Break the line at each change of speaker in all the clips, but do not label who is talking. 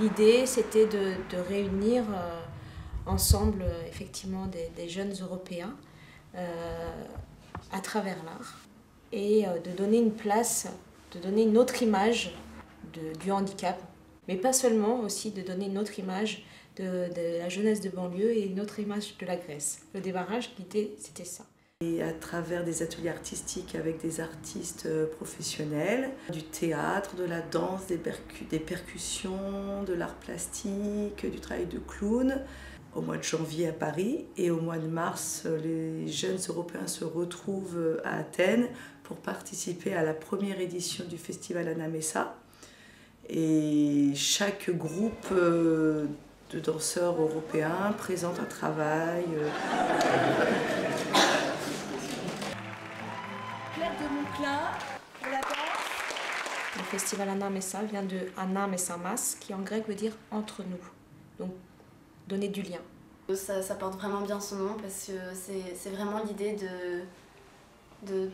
L'idée, c'était de réunir ensemble effectivement des jeunes Européens à travers l'art et de donner une place, de donner une autre image du handicap, mais pas seulement, aussi de donner une autre image de la jeunesse de banlieue et une autre image de la Grèce. Le démarrage, l'idée, c'était ça.
Et à travers des ateliers artistiques avec des artistes professionnels, du théâtre, de la danse, des percussions, de l'art plastique, du travail de clown. Au mois de janvier à Paris et au mois de mars, les jeunes Européens se retrouvent à Athènes pour participer à la première édition du festival Anamessa. Et chaque groupe de danseurs européens présente un travail.
Claire de Monclin pour la danse.
Le festival Anamessa vient de Anna Messamas, qui en grec veut dire entre nous, donc donner du lien.
Ça porte vraiment bien son nom parce que c'est vraiment l'idée de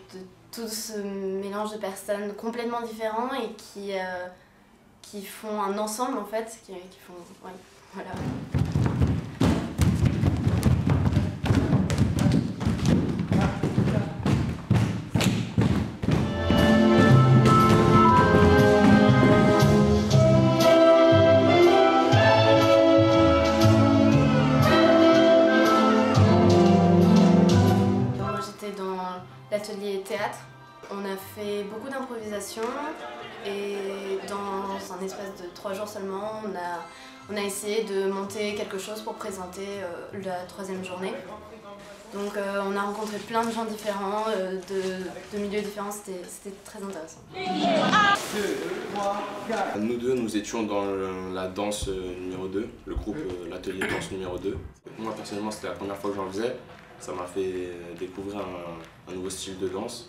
tout ce mélange de personnes complètement différentes et qui font un ensemble en fait, qui font, ouais, voilà. L'atelier théâtre. On a fait beaucoup d'improvisation et dans un espace de 3 jours seulement, on a essayé de monter quelque chose pour présenter la 3e journée. Donc on a rencontré plein de gens différents, de milieux différents, c'était très intéressant.
Nous deux, nous étions dans la danse numéro 2, le groupe l'atelier danse numéro 2. Moi personnellement, c'était la première fois que j'en faisais. Ça m'a fait découvrir un nouveau style de danse.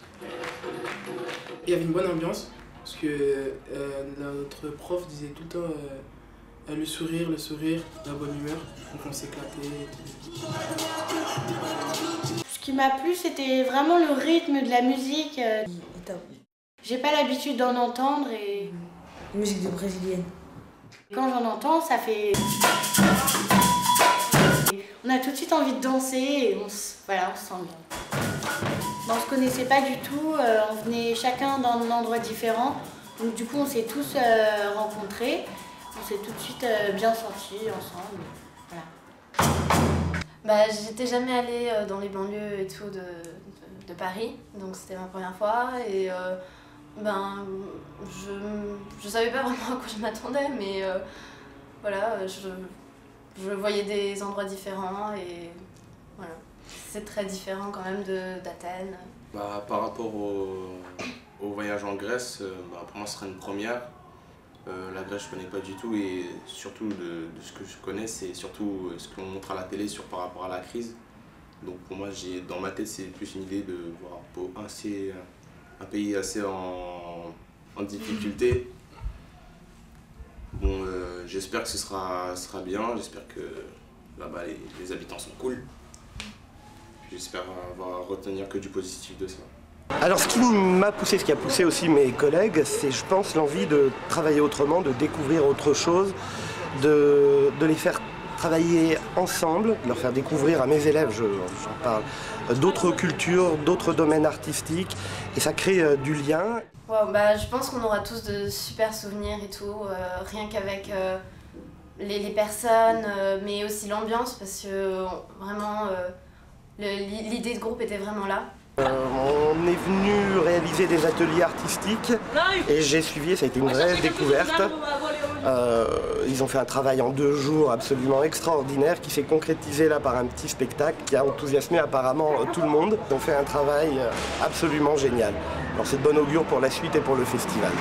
Il y avait une bonne ambiance, parce que notre prof disait tout le temps le sourire, la bonne humeur, donc on s'éclatait.
Ce qui m'a plu, c'était vraiment le rythme de la musique. J'ai pas l'habitude d'en entendre et...
Musique de brésilienne.
Quand j'en entends, ça fait... On a tout de suite envie de danser et on se sent bien. On se connaissait pas du tout, on venait chacun d'un endroit différent. Donc du coup on s'est tous rencontrés, on s'est tout de suite bien sentis ensemble. Voilà.
J'étais jamais allée dans les banlieues et tout de Paris, donc c'était ma première fois et je savais pas vraiment à quoi je m'attendais, mais voilà, je voyais des endroits différents et voilà. C'est très différent quand même d'Athènes.
Par rapport au voyage en Grèce, pour moi ce serait une première. La Grèce je connais pas du tout et surtout de ce que je connais c'est surtout ce qu'on montre à la télé par rapport à la crise. Donc pour moi dans ma tête c'est plus une idée de voir un pays assez en difficulté. Bon, j'espère que ce sera bien, j'espère que là-bas les habitants sont cool. J'espère retenir que du positif de ça.
Alors ce qui m'a poussé, ce qui a poussé aussi mes collègues, c'est je pense l'envie de travailler autrement, de découvrir autre chose, de les faire travailler ensemble, de leur faire découvrir à mes élèves, j'en parle, d'autres cultures, d'autres domaines artistiques et ça crée du lien.
Wow, je pense qu'on aura tous de super souvenirs et tout, rien qu'avec les personnes, mais aussi l'ambiance parce que vraiment l'idée de groupe était vraiment là.
On est venu réaliser des ateliers artistiques et j'ai suivi et ça a été une vraie découverte. Ils ont fait un travail en 2 jours absolument extraordinaire qui s'est concrétisé là par un petit spectacle qui a enthousiasmé apparemment tout le monde. Ils ont fait un travail absolument génial. Alors c'est de bon augure pour la suite et pour le festival.